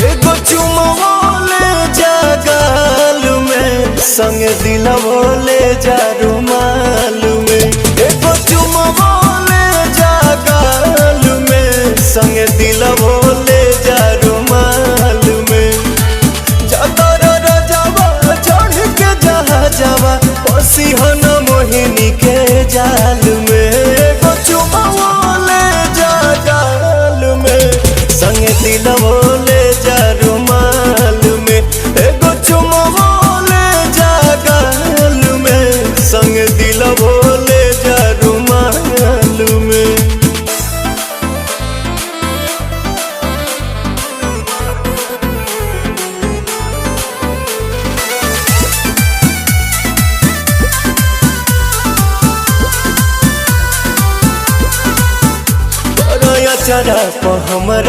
एगो चुमवा ले जा गाल में, संग दिलवा ले जा रुमाल में। एगो चुमवा ले जा गाल में, संग दिलवा ले जा रुमाल में। जातर रजवा चढ़ के जहाजवा, पसिहन मोहिनी के जाल में। एगो चुमवा ले जा गाल में, संग दिलवा ले जा रुमाल में। एगो चुमवा ले जा गाल में, संग दिलवा ले जा रुमाल में। चरा पर हमरा